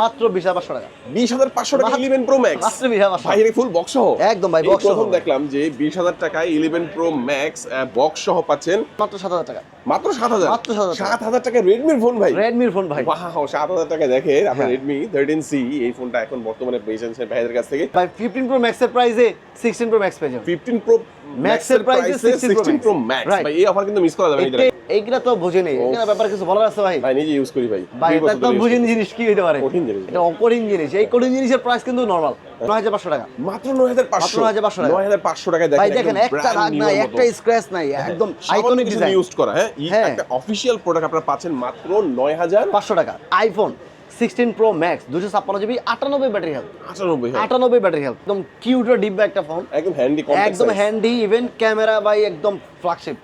মাত্র 20,500 টাকা। 20,500 টাকা 11 Pro Max মাত্র 20,500 ভাই এর ফুল বক্স সহ একদম ভাই বক্স সহ। প্রথম দেখলাম যে 20,000 টাকায় 11 Pro Max বক্স সহ পাচ্ছেন মাত্র 7,000 টাকা। মাত্র 7,000 মাত্র 7,000 7,000 টাকা রেডমির ফোন ভাই। রেডমির ফোন ভাই। ওয়াও 7,000 টাকা দেখে আপনার হ্যাঁ। Redmi 13C এই ফোনটা এখন বর্তমানে পেয়েছেন ভাইদের কাছ থেকে ভাই 15 Pro Max এর প্রাইসে 16 Pro Max পেয়ে যাবেন। 15 Pro Max এর প্রাইসে 16 Pro Max ভাই এই অফার কিন্তু মিস করা যাবে না। এইগুলা তো বুঝেনি, এখানে ব্যাপারে কিছু বলার আছে ভাই? ভাই নিজে ইউজ করি ভাই। ভাই এটা তো বুঝেন জিনিস কি হতে পারে? কঠিন জিনিস। এটা অকঠিন জিনিস। এই কঠিন জিনিসের প্রাইস কিন্তু নরমাল 9,500 টাকা। মাত্র 9,500 9,500 টাকা। 9,500 টাকায় দেখেন ভাই দেখেন একটা দাগ নাই, একটা স্ক্র্যাচ নাই, একদম আইকনিক ডিজাইন ইউজ করা। হ্যাঁ একটা অফিশিয়াল প্রোডাক্ট আপনারা পাচ্ছেন মাত্র 9,500 টাকা। IPhone 16 Pro Max 256 GB 98 battery health. 98 battery health, একদম কিউট আর ডিব্বা একটা ফোন, একদম হ্যান্ডি কম্প্যাক্ট একদম হ্যান্ডি। ইভেন ক্যামেরা ভাই একদম ফ্ল্যাগশিপ,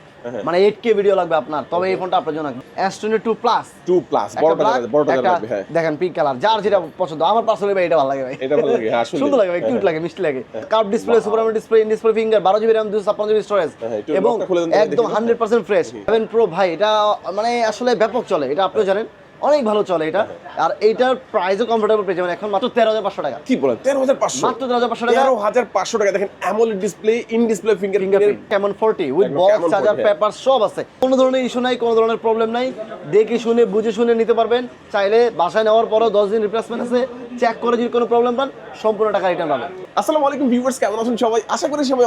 মানে 8K ভিডিও লাগবে আপনার, তবে এই ফোনটা আপনার জন্য S22 প্লাস 2 প্লাস বড়টা লাগবে। হ্যাঁ দেখেন পিঙ্ক কালার, যার যেটা পছন্দ। আমার পার্সোনালি ভাই এটা ভালো লাগে ভাই, এটা ভালো লাগে আসলে সুন্দর লাগে ভাই, কিউট লাগে, মিষ্টি লাগে। Curve display, super AMOLED display, in display finger, 12 GB RAM 256 GB storage এবং একদম 100% ফ্রেশ। 7 Pro ভাই এটা মানে আসলে ব্যাপক চলে, এটা আপনিও জানেন, অনেক ভালো চলে এটা। আর এইটার প্রাইসও কমফোর্টেবল পেয়ে যাবেন এখন মাত্র 13,500 টাকা। কি বলেন 13,500? মাত্র 13,500 টাকা। 13,500 টাকা দেখেন AMOLED display, in display fingerprint, কেমন 40 উইথ বক্স, চার্জার, পেপার সব আছে। কোনো ধরনের ইস্যু নাই, কোনো ধরনের প্রবলেম নাই। দেখে শুনে বুঝে শুনে নিতে পারবেন। চাইলে বাসায় নেওয়ার পরও 10 দিন রিপ্লেসমেন্ট আছে, চেক করে যদি কোনো প্রবলেম পান সম্পূর্ণ টাকা রিটার্ন পাবেন। আসসালামু আলাইকুম ভিউয়ার্স, কেমন আছেন সবাই? আশা করি সবাই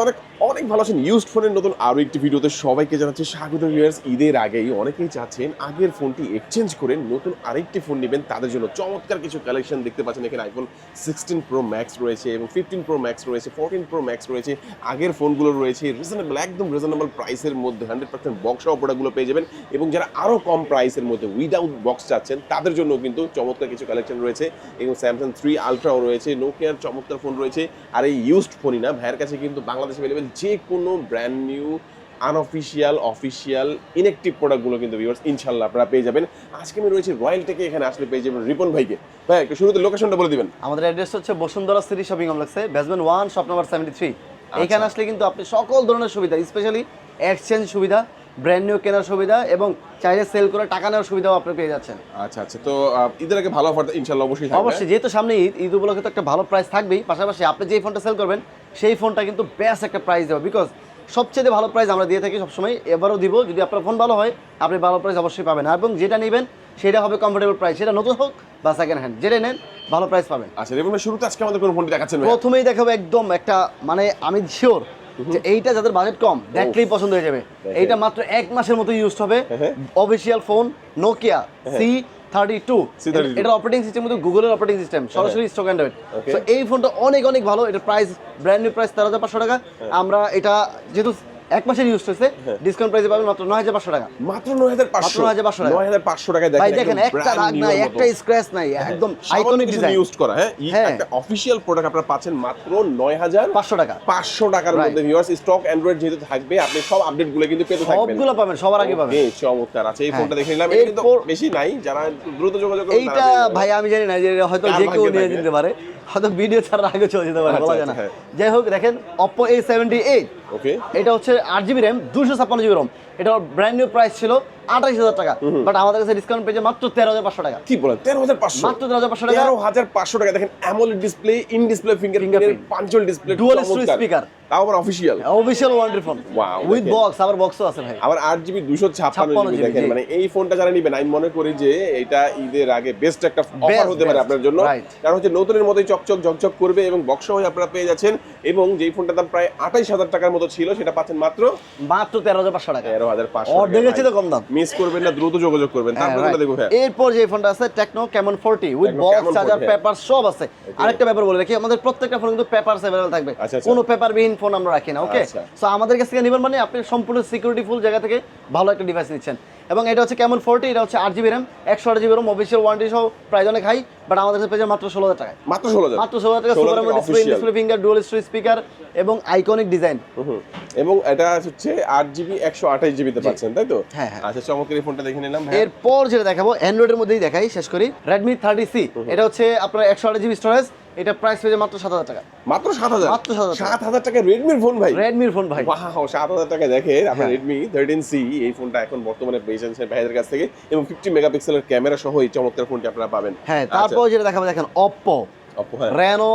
অনেক ভালো আছেন। ইউজড ফোনের নতুন আরো একটি ভিডিওতে সবাইকে জানাচ্ছি স্বাগত। ভিউয়ার্স, ঈদের আগেই অনেকেই চাচ্ছেন আগের ফোনটি এক্সচেঞ্জ করে নতুন আরেকটি ফোন নেবেন, তাদের জন্য চমৎকার কিছু কালেকশন দেখতে পাচ্ছেন। এখানে আইফোন 16 Pro Max রয়েছে এবং 15 Pro Max রয়েছে, 14 Pro Max রয়েছে। আগের ফোনগুলো রয়েছে রিজনেবল, একদম রিজনেবল প্রাইসের মধ্যে 100% বক্স সহ প্রোডাক্টগুলো পেয়ে যাবেন। এবং যারা আরো কম প্রাইসের মধ্যে উইদাউট বক্স চাচ্ছেন তাদের জন্য কিন্তু চমৎকার কিছু কালেকশন রয়েছে। এবং Samsung 3 Ultraও রয়েছে, নোকিয়ার চমৎকার ফোন রয়েছে। আর এই ইউজড ফোনই না, ভাইয়ের কাছে কিন্তু বাংলাদেশে অ্যাভেলেবেল যে কোনো brand new, unofficial, official, inactive প্রোডাক্টগুলো কিন্তু ভিউয়ার্স ইনশাআল্লাহ আপনারা পেয়ে যাবেন। আজকে আমি রয়েছে রয়্যাল টেকে, এখানে আসলে পেয়ে যাবেন রিপন ভাইকে। ভাই একটু শুরুতে লোকেশনটা বলে দিবেন। আমাদের অ্যাড্রেস হচ্ছে বসুন্ধরা সিটি শপিং কমপ্লেক্সে, বেসমেন্ট 1, শপ নাম্বার 73। এখানে আসলে কিন্তু আপনি সকল ধরনের সুবিধা, স্পেশালি এক্সচেঞ্জ সুবিধা, ব্র্যান্ড নিউ কেনার সুবিধা এবং চাইলে সেল করে টাকা নেওয়ার সুবিধাও আপনি পেয়ে যাচ্ছেন। আচ্ছা আচ্ছা, তো ঈদের আগে ভালো অফার ইনশাআল্লাহ অবশ্যই থাকবে। অবশ্যই, যেহেতু সামনে ঈদ উপলক্ষে তো একটা ভালো প্রাইস থাকবেই, পাশাপাশি আপনি যে ফোনটা সেল করবেন সেই ফোনটা কিন্তু বেস্ট একটা প্রাইস দেবো, বিকজ সবচেয়ে ভালো প্রাইস আমরা দিয়ে থাকি সবসময়, এবারও দিব। যদি আপনার ফোন ভালো হয় আপনি ভালো প্রাইস অবশ্যই পাবেন, এবং যেটা নেবেন সেটা হবে কমফোর্টেবল প্রাইস, সেটা নতুন হোক বা সেকেন্ড হ্যান্ড, যেটা নেন ভালো প্রাইস পাবেন। আচ্ছা, এবং শুরুতে আজকে আমাদের কোন ফোনটি দেখাচ্ছেন? প্রথমেই দেখাবো একদম একটা, মানে আমি শিওর যে এইটা যাদের বাজেট কম দেখলেই পছন্দ হয়ে যাবে। এইটা মাত্র 1 মাসের মতো ইউজ হবে। অফিসিয়াল ফোন নোকিয়া C32, এটা অপারেটিং সিস্টেম কিন্তু গুগলের অপারেটিং সিস্টেম, সরাসরি স্টক অ্যান্ড্রয়েড। সো এই ফোনটা অনেক অনেক ভালো। এটা প্রাইস ব্র্যান্ড নিউ প্রাইস 13,500 টাকা। আমরা এটা যেহেতু 1 মাসের ইউজ হয়েছে, ডিসকাউন্ট প্রাইসে পাবেন মাত্র 9,500 টাকা। মাত্র 9,500 টাকা। 9,500 টাকায় দেখেন, ভাই দেখেন একটা দাগ নাই, একটা স্ক্র্যাচ নাই, একদম আইকনিক ডিজাইন ইউজ করা। হ্যাঁ একটা অফিশিয়াল প্রোডাক্ট আপনারা পাচ্ছেন মাত্র 9,500 টাকা। 500 টাকার মধ্যে ভিউয়ার্স। স্টক অ্যান্ড্রয়েড যেহেতু থাকবে, আপনি সব আপডেটগুলো কিন্তু পেতে থাকবেন, সবগুলো পাবেন, সবার আগে পাবেন। চমৎকার আছে। এই ফোনটা দেখে নিলাম, এটা কিন্তু বেশি নাই, যারা দ্রুত যোগাযোগ করবেন। এইটা ভাই আমি জানি না যে হয়তো যে কেউ নিয়ে যেতে পারে, হয়তো ভিডিও ছাড়ার আগে চলে যেতে পারে, বলা যায় না। যাই হোক, দেখেন Oppo A78, ওকে, এটা হচ্ছে 8GB RAM 256GB ROM। এটা ব্র্যান্ড নিউ প্রাইস ছিল 28,000 টাকা, বাট আমাদের কাছে ডিসকাউন্ট পেয়েছে মাত্র 13,500 টাকা। কি বলেন 13,500? মাত্র 13,500 টাকা। 13,500 টাকা দেখেন AMOLED display, in display fingerprint, পাঞ্চল display, dual speaker, তাও আবার official warranty phone with box, আবার বক্সও আছে ভাই। আবার 8GB 256GB দেখেন, মানে এই ফোনটা যারা নেবেন আমি মনে করি যে এটা ঈদের আগে বেস্ট একটা অফার হতে পারে আপনার জন্য। কারণ হচ্ছে নতুনের মতোই চকচক ঝকঝক করবে এবং বক্স হয়ে আপনারা পেয়ে যাচ্ছেন। এবং যেই ফোনটার দাম প্রায় 28,000 টাকার মতো ছিল, সেটা পাচ্ছেন মাত্র 13,500 টাকা। 13,500 অর্ধেক আছে তো কম দাম। মিস করবেন না, দ্রুত যোগাযোগ করবেন। তারপরে কোনটা দেখো? হ্যাঁ, এরপর যে ফোনটা আছে techno Camon 40 with box, charger, paper সব আছে। আরেকটা ব্যাপার বলে রাখি, আমাদের প্রত্যেকটা ফোন কিন্তু পেপারস अवेलेबल থাকবে, কোনো পেপারবিহীন ফোন আমরা রাখি না। ওকে, সো আমাদের কাছ থেকে নেবেন মানে আপনি সম্পূর্ণ সিকিউরিটি ফুল জায়গা থেকে ভালো একটা ডিভাইস নিচ্ছেন। এবং এটা হচ্ছে ক্যামন 40, এটা হচ্ছে 8GB RAM 128GB ROM, official warranty সহ, প্রাইস অনেক হাই, বাট আমাদের কাছে পেয়ে যাবেন মাত্র 16,000 টাকায়। মাত্র 16,000 টাকা। Super AMOLED display finger, dual speaker এবং আইকনিক ডিজাইন। এবং এটা হচ্ছে 8GB 128GB তে পাচ্ছেন, তাই তো? হ্যাঁ। আচ্ছা, চমৎকার এই ফোনটা দেখে নিলাম। এরপর যেটা দেখাবো অ্যান্ড্রয়েডের মধ্যেই দেখাই, শেষ করি Redmi 30C। এটা হচ্ছে আপনার 128GB স্টোরেজ, এটা প্রাইস পেয়ে মাত্র 7,000 টাকা। মাত্র 7,000, মাত্র 7,000 7,000 টাকা রেডমির ফোন ভাই। রেডমির ফোন ভাই, ওয়াও 7,000 টাকা দেখেন আপনার হ্যাঁ। রেডমি 13C এই ফোনটা এখন বর্তমানে পেয়েছেন ভাইদের কাছ থেকে এবং 50 মেগাপিক্সেলের ক্যামেরা সহ এই চমৎকার ফোনটি আপনারা পাবেন। হ্যাঁ। তারপর যেটা দেখাবো দেখেন Oppo হ্যাঁ। Reno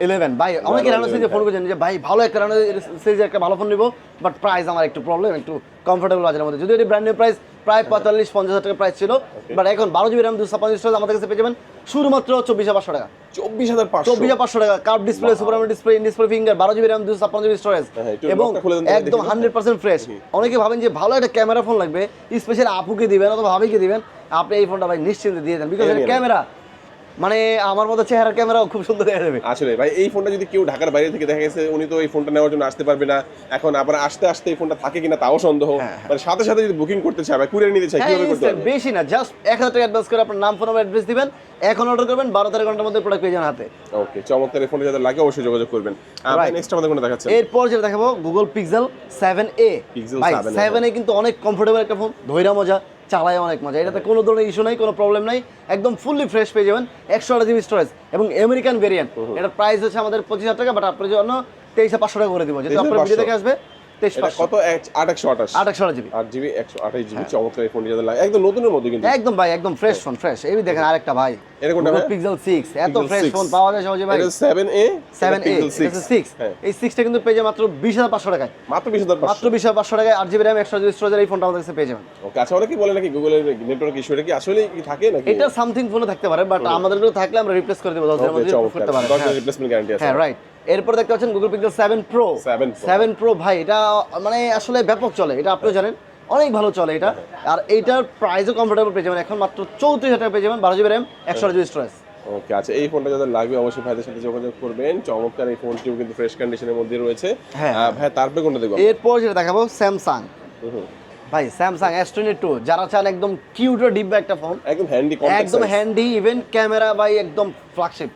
11 ভাই, অনেকে Reno Reno সিরিজে 11, ফোন করছেন যে ভাই ভালো একটা Reno সিরিজের একটা ভালো ফোন নিব, বাট প্রাইস আমার একটু প্রবলেম, একটু কমফোর্টেবল বাজারের মধ্যে। যদিও এটি ব্র্যান্ড নিউ প্রাইস প্রায় 45-50 টাকা প্রাইস ছিল, বাট এখন 12GB RAM 256 স্টোরেজ আমাদের কাছে পেয়ে যাবেন শুধুমাত্র 24,500 টাকা। 24,500 24,500 টাকা, curve display, super AMOLED display, in display finger, 12GB RAM 256GB storage এবং একদম 100% ফ্রেশ। অনেকে ভাবেন যে ভালো একটা ক্যামেরা ফোন লাগবে, স্পেশালি আপুকে দিবেন অথবা ভাবিকে দিবেন, আপনি এই ফোনটা ভাই নিশ্চিন্তে দিয়ে দেন, বিকজ এর ক্যামেরা মানে আমার মতো চেহারার ক্যামেরাও খুব সুন্দর দেখা যাবে। আসলে ভাই এই ফোনটা যদি কেউ ঢাকার বাইরে থেকে দেখা গেছে উনি তো এই ফোনটা নেওয়ার জন্য আসতে পারবে না, এখন আবার আসতে আসতে এই ফোনটা থাকে কিনা তাও সন্দেহ, মানে সাথে সাথে যদি বুকিং করতে চায় বা কুরিয়ার নিতে চায় কিভাবে করতে হবে? বেশি না, জাস্ট 1,000 টাকা অ্যাডভান্স করে আপনার নাম, ফোন নাম্বার, অ্যাড্রেস দিবেন, এখন অর্ডার করবেন, 12-13 ঘন্টার মধ্যে প্রোডাক্ট পেয়ে যাবেন হাতে। ওকে, চমৎকার। এই ফোনটা যাদের লাগে অবশ্যই যোগাযোগ করবেন। নেক্সট আমাদের কোনটা দেখাচ্ছেন? এরপর যেটা দেখাবো Google Pixel 7a। ভাই 7a কিন্তু অনেক কমফোর্টেবল একটা ফোন, ধৈরা মজা, চালায় অনেক মজা, এটাতে কোনো ধরনের ইস্যু নাই, কোনো প্রবলেম নাই, একদম ফুললি ফ্রেশ পেয়ে যাবেন। 128GB স্টোরেজ এবং আমেরিকান ভেরিয়েন্ট। এটার প্রাইস হচ্ছে আমাদের 25,000 টাকা, বাট আপনার জন্য 23,500 টাকা করে দিব, যেহেতু আপনার ভিডিও দেখে আসবে। কত? 828GB 128GB। চমৎকার এই ফোনটি যাদের লাগে একদম নতুনের মধ্যে কিন্তু একদম ভাই, একদম ফ্রেশ ফোন, ফ্রেশ। এই দেখেন আরেকটা ভাই, এটা কোনটা ভাই? Pixel 6, এত ফ্রেশ ফোন পাওয়া যায় সহজে ভাই। এটা 7a, 7a, এটা 6। এই 6টা কিন্তু পেয়ে যাবেন মাত্র 20,500 টাকায়, মাত্র 20,500, মাত্র 20,500 টাকায় 8GB RAM 128GB স্টোরেজের এই ফোনটা আমাদের কাছে পেয়ে যাবেন। ওকে। আচ্ছা, অনেকেই বলে নাকি গুগলের নেটওয়ার্ক ইস্যু, এটা কি আসলে কি থাকে নাকি? এটা সামথিং ফোনে থাকতে পারে, বাট আমাদের গুলো থাকলে আমরা রিপ্লেস করে দেব, 10 দিনের মধ্যে রিপ্লেস করতে পারেন। 10 দিনের রিপ্লেসমেন্ট গ্যারান্টি আছে। হ্যাঁ, রাইট। এরপর দেখতে পাচ্ছেন Google Pixel 7 Pro। 7 Pro ভাই, এটা মানে আসলে ব্যাপক চলে, এটা আপনিও জানেন, অনেক ভালো চলে এটা। আর এইটার প্রাইসও কমফোর্টেবল পেয়ে যাবেন, এখন মাত্র 34,000 টাকা পেয়ে যাবেন, 12GB RAM 128GB স্টোরেজ। ওকে। আচ্ছা, এই ফোনটা যাদের লাগবে অবশ্যই ভাইদের সাথে যোগাযোগ করবেন। চমৎকার এই ফোনটিও কিন্তু ফ্রেশ কন্ডিশনের মধ্যে রয়েছে। হ্যাঁ। ভাই তারপরে কোনটা দেখব? এরপর যেটা দেখাবো Samsung। ভাই Samsung S22, যারা চান একদম কিউট আর ডিব্বা একটা ফোন, একদম হ্যান্ডি, কম্প্যাক্ট, একদম হ্যান্ডি, ইভেন ক্যামেরা ভাই একদম ফ্ল্যাগশিপ,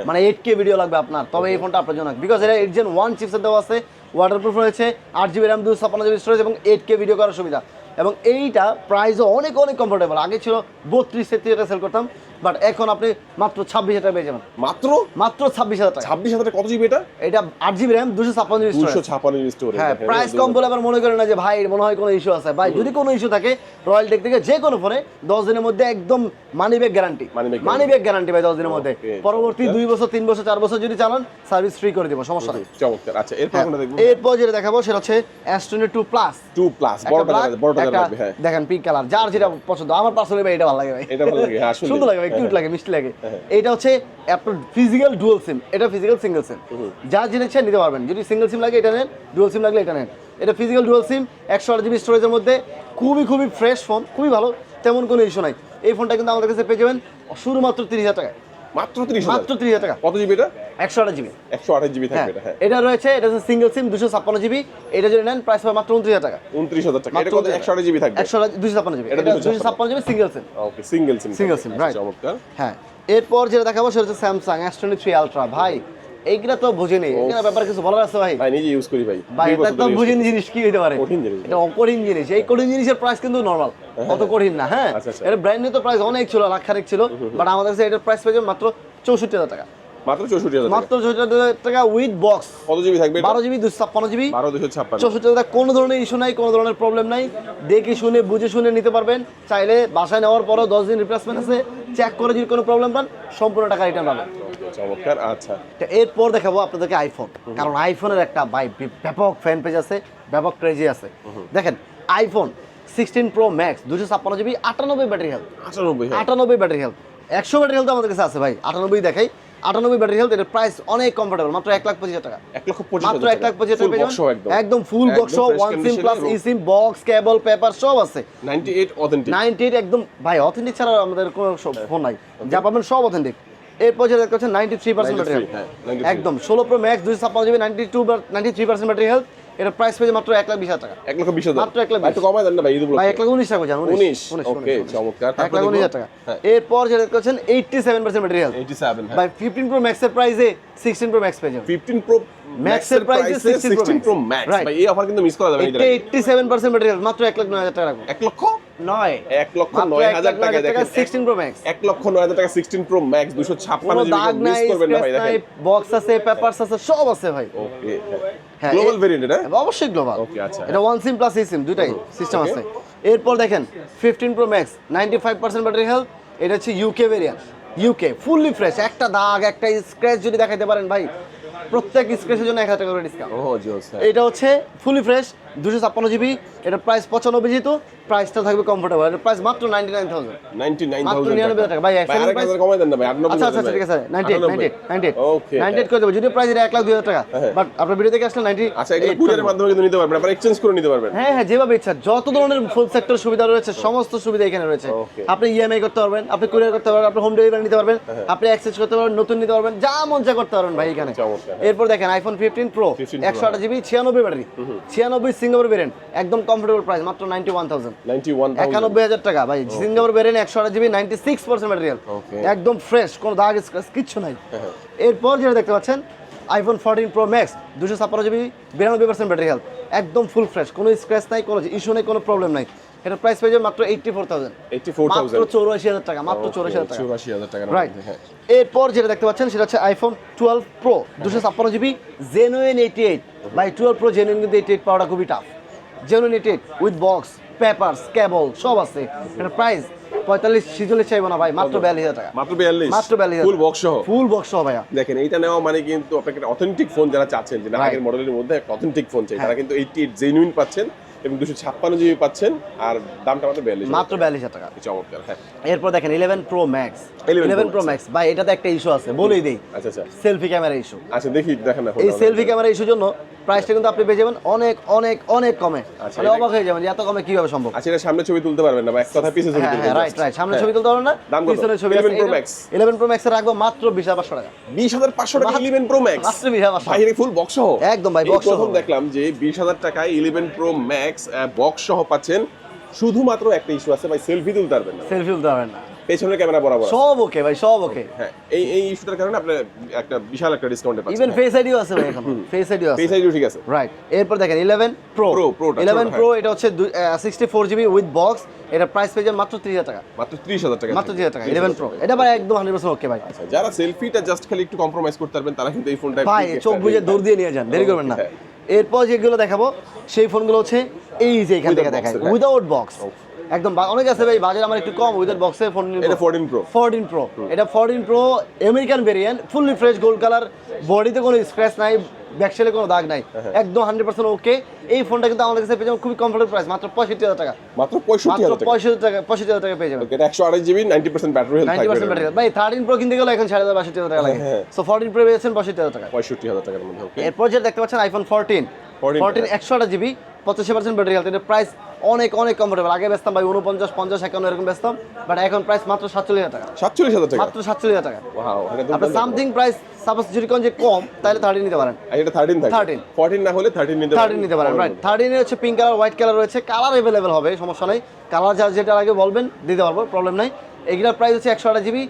মানে 8K ভিডিও লাগবে আপনার, তবে এই ফোনটা আপনার জন্য, বিকজ এটা 8 Gen 1 চিপসেট দেওয়া আছে, ওয়াটারপ্রুফ রয়েছে, 8GB RAM 256GB স্টোরেজ এবং 8K ভিডিও করার সুবিধা। এবং এইটা প্রাইসও অনেক অনেক কমফোর্টেবল। আগে ছিল 32-33 টাকা সেল করতাম, বাট এখন আপনি মাত্র 26,000 টাকা পেয়ে যাবেন। মাত্র 26,000 টাকা। 26,000 টাকা। কত জিবি এটা? এটা 8GB RAM 256GB storage. 256GB storage. হ্যাঁ, প্রাইস কম বলে আবার মনে করেন না যে ভাই মনে হয় কোনো ইস্যু আছে। ভাই যদি কোনো ইস্যু থাকে রয়্যাল টেক থেকে যে কোনো ফোনে 10 দিনের মধ্যে একদম money back guarantee, money back guarantee ভাই 10 দিনের মধ্যে। পরবর্তী 2 বছর 3 বছর 4 বছর যদি চালান সার্ভিস ফ্রি করে দেব, সমস্যা নেই। চমৎকার। আচ্ছা, এরপর কোনটা দেখব? এরপর যেটা দেখাবো সেটা হচ্ছে S22 Plus। 2 প্লাস, বড়টা লাগবে। হ্যাঁ, দেখেন পিঙ্ক কালার, যার যেটা পছন্দ। আমার পার্সোনালি ভাই এটা ভালো লাগে ভাই, এটা ভালো লাগে, আসলে সুন্দর লাগে ভাই, কিউট লাগে, মিষ্টি লাগে। এটা হচ্ছে আপনার ফিজিক্যাল ডুয়াল সিম, এটা ফিজিক্যাল সিঙ্গেল সিম, যার যেটা ইচ্ছা নিতে পারবেন। যদি সিঙ্গেল সিম লাগে এটা নেন, ডুয়াল সিম লাগলে এটা নেন। এটা ফিজিক্যাল ডুয়াল সিম, 128GB স্টোরেজের মধ্যে, খুবই ফ্রেশ ফোন, খুবই ভালো, তেমন কোনো ইস্যু নাই। এই ফোনটা কিন্তু আমাদের কাছে পেয়ে যাবেন শুধুমাত্র 30,000 টাকায়, মাত্র 30,000, মাত্র 30,000 টাকা। কত জিবি এটা? 128GB, 128GB থাকবে এটা। হ্যাঁ, এটা রয়েছে, এটা হচ্ছে সিঙ্গেল সিম 256GB, এটা যদি নেন প্রাইস পাবে মাত্র 29,000 টাকা। 29,000 টাকা। এটা কত? 128GB থাকবে, 256GB, এটা 256GB সিঙ্গেল সিম। ওকে, সিঙ্গেল সিম, সিঙ্গেল সিম, রাইট। চমৎকার। হ্যাঁ, এরপর যেটা দেখাবো সেটা হচ্ছে Samsung S23 Ultra। ভাই এইগুলা তো বুঝিনি, এগুলা ব্যাপারে কিছু বলার আছে ভাই? ভাই নিজে ইউজ করি ভাই। ভাই এটা তো বুঝিনি জিনিস কি হতে পারে, কঠিন জিনিস, এটা কঠিন জিনিস। এই কঠিন জিনিসের প্রাইস কিন্তু নরমাল, অত কঠিন না। হ্যাঁ, এটা ব্র্যান্ড নিউ তো প্রাইস অনেক ছিল, লাখ-খানেক ছিল, বাট আমাদের কাছে এটার প্রাইস পেয়ে যাবেন মাত্র 64,000 টাকা। মাত্র 64,000 টাকা, মাত্র 64,000 টাকা উইথ বক্স। কত জিবি থাকবে? 12GB 256GB, 12,256। 64,000 টাকা। কোনো ধরনের ইস্যু নাই, কোনো ধরনের প্রবলেম নাই, দেখে শুনে বুঝে শুনে নিতে পারবেন। চাইলে বাসায় নেওয়ার পরও 10 দিন রিপ্লেসমেন্ট আছে, চেক করে যদি কোনো প্রবলেম পান সম্পূর্ণ টাকা রিটার্ন পাবেন। চমৎকার। আচ্ছা, এরপর দেখাবো আপনাদেরকে আইফোন, কারণ আইফোনের একটা ভাই ব্যাপক ফ্যান পেজ আছে, ব্যাপক ক্রেজি আছে। দেখেন iPhone 16 Pro Max 256GB, 98 battery health, 98 battery health, 100 battery health আমাদের কাছে আছে ভাই, 98 দেখাই, 98 ব্যাটারি হেলথ। এর প্রাইস অনেক কমফোর্টেবল, মাত্র 1,25,000 টাকা, 1,25,000 মাত্র 1,25,000 টাকা পেয়ে যাবেন। একদম full box, one sim plus e sim, box, cable, paper সব আছে। 98 অথেন্টিক, 98 একদম ভাই অথেন্টিক ছাড়া আমাদের কোনো ফোন নাই, যা পাবেন সব অথেন্টিক। এরপর যেটা দেখতে পাচ্ছেন 93% ব্যাটারি হেলথ, একদম 16 Pro Max 256GB, 93% battery health. এর প্রাইস পেয়ে মাত্র 1,20,000 টাকা, 1,20,000 মাত্র 1,20,000। একটু কমায় দেন না ভাই, ঈদ উপলক্ষে ভাই 1,19,000 টাকা জান, 19। ওকে, চমৎকার। 1,19,000 টাকা। এরপর যেটা দেখতে পাচ্ছেন 87% ব্যাটারি হেলথ, 87। ভাই 15 Pro Max এর প্রাইসে 16 Pro Max পেয়ে যাবেন। 15 Pro Max এর প্রাইসে 16 Pro Max, ভাই এই অফার কিন্তু মিস করা যাবে না। 87% ব্যাটারি হেলথ, মাত্র 1,09,000 টাকা রাখবো। 1,00,000 নয় 1,09,000 টাকায় দেখেন 16 প্রো ম্যাক্স 1,09,000 টাকা 16 প্রো ম্যাক্স 256 কোনো জিবি দাগ মিস নাই, করবেন না ভাই স্ক্র্যাচ নাই, দেখেন বক্স আছে, পেপারস আছে, সব আছে ভাই। ওকে হ্যাঁ, গ্লোবাল ভেরিয়েন্ট এটা অবশ্যই গ্লোবাল। ওকে আচ্ছা এটা ওয়ান সিম প্লাস এই সিম দুটাই সিস্টেম আছে। এরপর দেখেন 15 প্রো ম্যাক্স 95% ব্যাটারি হেলথ, এটা হচ্ছে UK variant, UK fully fresh. একটা দাগ একটা স্ক্র্যাচ যদি দেখাতে পারেন ভাই, প্রত্যেক স্ক্র্যাচের জন্য 1000 টাকা করে ডিসকাউন্ট। ও জোস এটা হচ্ছে ফুলি ফ্রেশ 256 জিবি, এটা প্রাইস 95 যেহেতু প্রাইসটা থাকবে কমফোর্টেবল। এটা প্রাইস মাত্র 99,000, 99,000 টাকা ভাই। এক্সেলেন্ট প্রাইস কমাই দেন না ভাই 98 আচ্ছা আচ্ছা ঠিক আছে 98 ওকে 98 করে দেবো, যদি প্রাইস এটা 1,02,000 টাকা, বাট আপনার ভিডিও থেকে আসলে 90। আচ্ছা এগুলো কুরিয়ারের মাধ্যমে কিন্তু নিতে পারবেন, আপনারা এক্সচেঞ্জ করে নিতে পারবেন। হ্যাঁ হ্যাঁ, যেভাবে ইচ্ছা, যত ধরনের ফুল সেক্টর সুবিধা রয়েছে সমস্ত সুবিধা এখানে রয়েছে। Okay. আপনি ইএমআই করতে পারবেন, আপনি কুরিয়ার করতে পারবেন, আপনি হোম ডেলিভারি নিতে পারবেন, আপনি এক্সচেঞ্জ করতে পারবেন, নতুন নিতে পারবেন, যা মন চায় করতে পারবেন ভাই এখানে। চমৎকার। এরপর দেখেন iPhone 15 pro 128 GB 96 battery, 96 Singapore variant, একদম কমফোর্টেবল প্রাইস মাত্র 91,000, 91,000 টাকা ভাই। Singapore variant 128 GB 96% material, Okay. একদম ফ্রেশ, কোনো দাগ স্ক্র্যাচ কিচ্ছু নাই। এরপর যেটা দেখতে পাচ্ছেন iPhone 14 pro max 256 GB 92% battery health, একদম ফুল ফ্রেশ, কোনো স্ক্র্যাচ নাই, কোনো ইস্যু নেই, কোনো প্রবলেম নাই। এটা প্রাইস পেয়ে যাবে মাত্র 84,000, মাত্র 84,000 টাকা, মাত্র 84,000 টাকা, 84,000 টাকা রাইট। এরপর যেটা দেখতে পাচ্ছেন সেটা হচ্ছে আইফোন 12 প্রো 256 জিবি জেনুইন 88 ভাই। 12 প্রো জেনুইন কিন্তু 88 পাওয়াটা খুবই tough. Genuine 88 with box, papers, cable সব আছে। এটা প্রাইস 45-46 চাইবো না ভাই, মাত্র 42,000 টাকা, মাত্র 42, মাত্র 42,000 ফুল বক্স সহ। ফুল বক্স সহ ভাইয়া। দেখেন এইটা নেওয়া মানে কিন্তু আপনাকে অথেন্টিক ফোন যারা চাচ্ছেন, যে না Right. আগের মডেলের মধ্যে একটা অথেন্টিক ফোন চাই, হ্যাঁ। তারা কিন্তু 88 জেনুইন পাচ্ছেন এবং 256 জিবি পাচ্ছেন, আর দামটা মাত্র 42, মাত্র 42,000 টাকা। চমৎকার। হ্যাঁ এরপর দেখেন 11 প্রো ম্যাক্স 11 11 প্রো ম্যাক্স ভাই, এটাতে একটা ইস্যু আছে বলেই দেই, আচ্ছা আচ্ছা সেলফি ক্যামেরা ইস্যু। আচ্ছা দেখি দেখেন না এই সেলফি ক্যামেরা ইস্যুর জন্য প্রাইসটা কিন্তু আপনি পেয়ে যাবেন অনেক অনেক অনেক কমে। আচ্ছা, মানে অবাক হয়ে যাবেন যে এত কমে কিভাবে সম্ভব। আচ্ছা এটা সামনে ছবি তুলতে পারবেন না বা এক কথা পিছে ছবি হ্যাঁ তুলতে হ্যাঁ, রাইট রাইট, সামনে ছবি তুলতে পারবেন না, দাম কত? পিছনে ছবি 11 আছে। Pro Max 11 প্রো ম্যাক্স এর রাখবো মাত্র 20,500 টাকা, 20,500 টাকা 11 প্রো ম্যাক্স, মাত্র 20,500 ভাই এটা ফুল বক্স সহ। একদম ভাই, এই box সহ। প্রথম দেখলাম যে 20,000 টাকায় 11 প্রো ম্যাক্স বক্স সহ পাচ্ছেন। শুধুমাত্র একটা ইস্যু আছে ভাই, সেলফি তুলতে পারবেন না, সেলফি তুলতে পারবেন না, পেছনের ক্যামেরা বরাবর আছে। সব ওকে ভাই, সব ওকে। হ্যাঁ এই ইস্যুটার কারণে আপনি একটা বিশাল একটা ডিসকাউন্টে পাচ্ছেন। ইভেন ফেস আইডিও আছে ভাই, এখন ফেস আইডিও আছে, পেজ আইডিও ঠিক আছে। রাইট। এরপর দেখেন 11 প্রো Pro টা 11 ছোট, প্রো এটা হচ্ছে 64 জিবি উইথ বক্স, এটা প্রাইস পেয়ে যাবেন মাত্র 30,000 টাকা, মাত্র 30,000 টাকা, মাত্র 30,000 টাকা 11 প্রো। এটা ভাই একদম 100% ওকে ভাই। আচ্ছা যারা সেলফিটা জাস্ট খালি একটু কম্প্রোমাইজ করতে পারবেন তারা কিন্তু এই ফোনটা ভাই চোখ বুঝে দৌড় দিয়ে নিয়ে যান, দেরি করবেন না। এরপর যেগুলো দেখাবো সেই ফোনগুলো হচ্ছে এই যে এখান থেকে Without দেখায়, box, হ্যাঁ। উইদাউট বক্স, একদম অনেক আছে ভাই বাজার আমার একটু কম উইদাউট বক্সের ফোন নিব। এটা 14 প্রো 14 প্রো, এটা 14 pro American variant, fully fresh gold colour, বডিতে কোনো স্ক্র্যাচ নাই, ব্যাকশেলে কোনো দাগ নাই, একদম 100% ওকে। এই ফোনটা কিন্তু আমাদের কাছে পেয়ে যাবেন খুবই কমফোর্টেবল প্রাইস, মাত্র 65,000 টাকা, মাত্র মাত্র 65,000 টাকা। 65,000 টাকা পেয়ে যাবেন। এটা 128 জিবি 90% ব্যাটারি হেলথ 90% ব্যাটারি ভাই। 13 প্রো কিনতে গেলে এখন 62,000 টাকা লাগে, হ্যাঁ। সো 14 প্রো পেয়েছেন 65,000 টাকা। 65,000 টাকার মধ্যে ওকে। এরপর যেটা দেখতে পাচ্ছেন আইফোন 14 128 জিবি 85% ব্যাটারি হেলথ, এটা প্রাইস অনেক অনেক কমফোর্টেবল। আগে বেচতাম ভাই 49, 50, 51 এরকম বেচতাম, বাট এখন প্রাইস মাত্র 47,000 টাকা, 47,000 টাকা, মাত্র 47,000 টাকা। ওয়াও এটা তো আপনার সামথিং প্রাইস সাপোজ যদি কোন যে কম তাহলে 13 নিতে পারেন, এটা 13 থাকে 13 14 না হলে 13 নিতে 13 নিতে পারেন, রাইট। 13 এর হচ্ছে পিঙ্ক কালার, হোয়াইট কালার রয়েছে, কালার अवेलेबल হবে, সমস্যা নাই। কালার যা যেটা আগে বলবেন দিতে পারবো, প্রবলেম নাই। এগুলোর প্রাইস হচ্ছে 128 জিবি,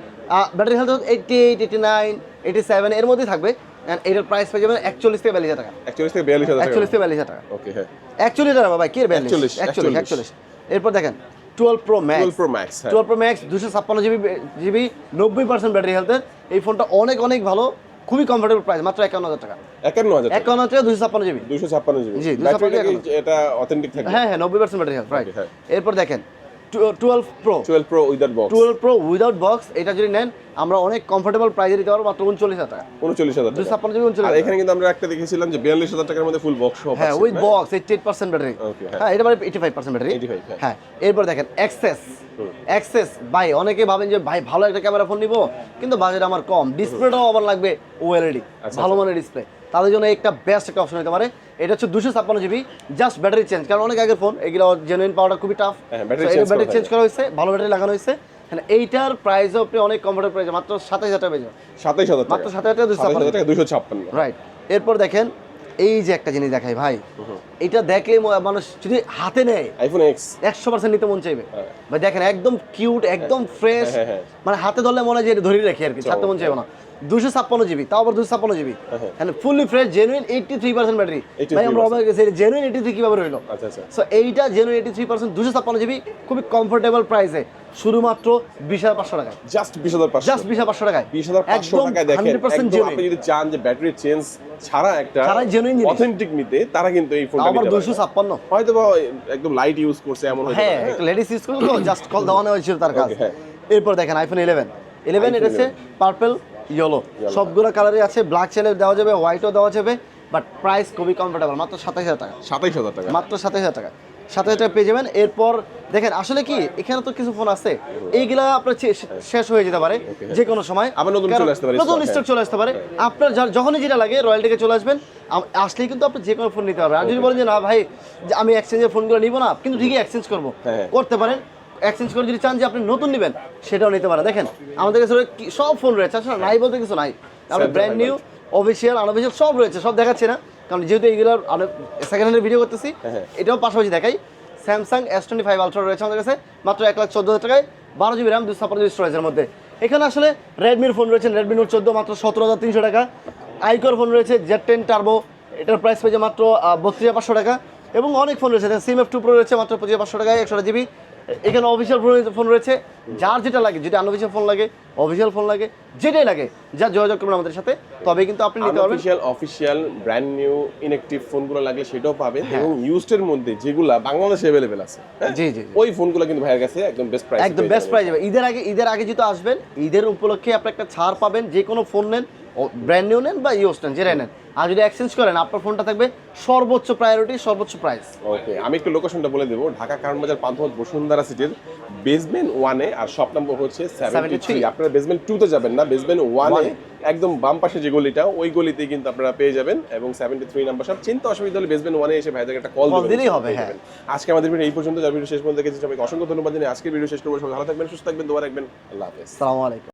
ব্যাটারি হেলথ 88, 89, 87 এর মধ্যেই থাকবে। এন্ড এটার প্রাইস পেয়ে যাবেন 41 থেকে 42,000 টাকা, 41 থেকে 42,000 টাকা, 41 থেকে 42,000 টাকা, ওকে হ্যাঁ 41 টাকা ভাই, কি 42 41 41। এরপর দেখেন 12 pro max 12 pro max 12 pro max 256 GB 90% battery হেলথের, এই ফোনটা অনেক অনেক ভালো, খুবই কমফোর্টেবল প্রাইস, মাত্র 51,000 টাকা, 51,000 টাকা, 51,000 টাকা 256 জিবি, 256 জিবি জি, ব্যাটারিটা 256 কি এটা অথেন্টিক থাকবে? হ্যাঁ হ্যাঁ 90% ব্যাটারি হেলথ, রাইট। হ্যাঁ। এরপর দেখেন 12 pro 12 pro without box 12 pro without box, এটা যদি নেন আমরা অনেক কমফোর্টেবল প্রাইসে দিতে পারবো, মাত্র 39,000 টাকা, 39,000 টাকা। 256 জিবি 39,000 আর টাকা। এখানে কিন্তু আমরা একটা দেখেছিলাম যে 42,000 টাকার মধ্যে ফুল বক্স সহ হ্যাঁ পাচ্ছেন, উইথ না? বক্স 88% ব্যাটারি, Okay, হ্যাঁ। হ্যাঁ এটা মানে 85% ব্যাটারি, 85, হ্যাঁ। হ্যাঁ। এরপর দেখেন এক্সেস ভাই, অনেকে ভাবেন যে ভাই ভালো একটা ক্যামেরা ফোন নিব কিন্তু বাজেট আমার কম, ডিসপ্লেটাও আবার লাগবে ওএলইডি, আচ্ছা, ভালো মানের ডিসপ্লে, তাদের জন্য একটা বেস্ট একটা অপশন হতে পারে। এটা হচ্ছে 256 জিবি, জাস্ট ব্যাটারি চেঞ্জ, কারণ অনেক আগের ফোন এগুলো জেনুইন পাওয়াটা খুবই টাফ, হ্যাঁ, battery change ব্যাটারি করা চেঞ্জ করা হয়েছে, ভালো ব্যাটারি লাগানো হয়েছে। এইটার প্রাইসও আপনি অনেক কমফোর্টেবল প্রাইসে মাত্র 27,000 টাকা পেয়ে যাবেন, 27,000 টাকা, মাত্র 27,000 টাকা 27,000 টাকা 256, রাইট। এরপর দেখেন এই যে একটা জিনিস দেখাই ভাই, এটা দেখলে মানুষ যদি হাতে নেয় আইফোন এক্স 100% নিতে মন চাইবে হ্যাঁ। ভাই। দেখেন একদম কিউট, একদম ফ্রেশ, হ্যাঁ, হ্যাঁ। মানে হাতে ধরলে মনে হয় যে এটা ধরে রাখি আর কি, ছাড়তে মন চাইবে না। 256 জিবি, তাও আবার 256 GB, and fully fresh genuine 83% battery. ভাই আমরা অবাক গেছি, জেনুইন 83 কিভাবে রইলো? আচ্ছা আচ্ছা, সো এইটা জেনুইন 83% 256 জিবি, খুবই কমফোর্টেবল প্রাইসে, শুধুমাত্র 20,500 টাকায়। জাস্ট 20,500, জাস্ট 20,500 টাকায়, 20,500 টাকায় দেখেন। 100% একদম আপনি যদি চান যে ব্যাটারি চেঞ্জ ছাড়া একটা জেনুইন জিনিস, অথেন্টিক নিতে, তারা কিন্তু এই ফোনটা আবার নিতে পারে। 256, হয়তো বা একদম লাইট ইউজ করছে এমন হতে হ্যাঁ পারে। একটা লেডিস ইউজ করতে তো জাস্ট কল দেওয়ানো হয়েছিল তার কাজ। Okay, হ্যাঁ। এরপর দেখেন আইফোন 11 এটা হচ্ছে পার্পল ইয়েলো, সবগুলো কালারই আছে, ব্ল্যাক ছেলে দেওয়া যাবে, হোয়াইটও দেওয়া যাবে, বাট প্রাইস খুবই কমফোর্টেবল, মাত্র 27,000 টাকা। 27,000 টাকা, মাত্র 27,000 টাকা, 27,000 টাকা পেয়ে যাবেন। এরপর দেখেন আসলে কি এখানে তো কিছু ফোন আছে এইগুলা আপনার শেষ হয়ে যেতে পারে যে কোনো সময়, আবার নতুন চলে আসতে পারে, নতুন স্টক চলে আসতে পারে। আপনার যখনই যেটা লাগে রয়্যাল থেকে চলে আসবেন, আসলেই কিন্তু আপনি যে কোনো ফোন নিতে পারবেন। আর যদি বলেন যে না ভাই যে আমি এক্সচেঞ্জের ফোনগুলো নিব না, কিন্তু ঠিকই এক্সচেঞ্জ করবো, করতে পারেন। এক্সচেঞ্জ করে যদি চান যে আপনি নতুন নেবেন, সেটাও নিতে পারেন। দেখেন আমাদের কাছে সব ফোন রয়েছে, আসলে নাই বলতে কিছু নাই, আমরা ব্র্যান্ড নিউ, অফিসিয়াল, আনঅফিসিয়াল সব রয়েছে, সব দেখাচ্ছি না কারণ যেহেতু এইগুলোর সেকেন্ড হ্যান্ডের ভিডিও করতেছি, এটাও পাশাপাশি দেখাই। স্যামসাং S25 আলট্রা রয়েছে আমাদের কাছে মাত্র 1,14,000 টাকায়, 12 জিবি র্যাম, 256 জিবি স্টোরেজের মধ্যে। এখানে আসলে রেডমির ফোন রয়েছে, রেডমি নোট 14 মাত্র 17,300 টাকা। আইকোর ফোন রয়েছে Z10 টার্বো, এটার প্রাইস পেয়েছে মাত্র 32,500 টাকা। এবং অনেক ফোন রয়েছে, CMF2 Pro রয়েছে মাত্র 25,500 টাকায়, 128 জিবি। এখানে অফিসিয়াল ফোন রয়েছে, যার যেটা লাগে, যদি আনঅফিসিয়াল ফোন লাগে, অফিসিয়াল ফোন লাগে, যেটাই লাগে, যা যোগাযোগ করবেন আমাদের সাথে, তবে কিন্তু আপনি নিতে পারবেন। অফিসিয়াল ব্র্যান্ড নিউ ইনঅ্যাকটিভ ফোনগুলো লাগলে সেটাও পাবেন, এবং ইউজড এর মধ্যে যেগুলা বাংলাদেশে अवेलेबल আছে, জি জি, ওই ফোনগুলো কিন্তু ভাইয়ের কাছে একদম বেস্ট প্রাইস, একদম বেস্ট প্রাইস যাবে। ঈদের আগে যেহেতু আসবেন, ঈদের উপলক্ষে আপনি একটা ছাড় পাবেন, যে কোনো ফোন নেন, ব্র্যান্ড নিউ নেন বা ইউজ নেন, যেটাই নেন, আর যদি এক্সচেঞ্জ করেন আপনার ফোনটা থাকবে সর্বোচ্চ প্রায়োরিটি, সর্বোচ্চ প্রাইস। ওকে, আমি একটু লোকেশনটা বলে দেবো। ঢাকা কারণ বাজার পান্থপথ বসুন্ধরা সিটির বেসমেন্ট 1-এ, আর শপ নম্বর হচ্ছে 73। আপনারা বেসমেন্ট 2-তে যাবেন না, বেসমেন্ট 1-এ একদম বাম পাশে যে গলিটা, ওই গলিতে কিন্তু আপনারা পেয়ে যাবেন। এবং 73 নাম্বার শপ। চিন্তা অসুবিধা হলে বেসমেন্ট 1-এ এসে ভাইদের একটা কল দিলেই হবে। হ্যাঁ, আজকে আমাদের ভিডিও এই পর্যন্ত, যার ভিডিও শেষ পর্যন্ত দেখেছি সবাইকে অসংখ্য ধন্যবাদ জানিয়ে আজকের ভিডিও শেষ করবো। সবাই ভালো থাকবেন, সুস্থ থাকবেন, দোয়া রাখবেন। আল্লাহ হাফেজ, আসসালামু আলাইকুম।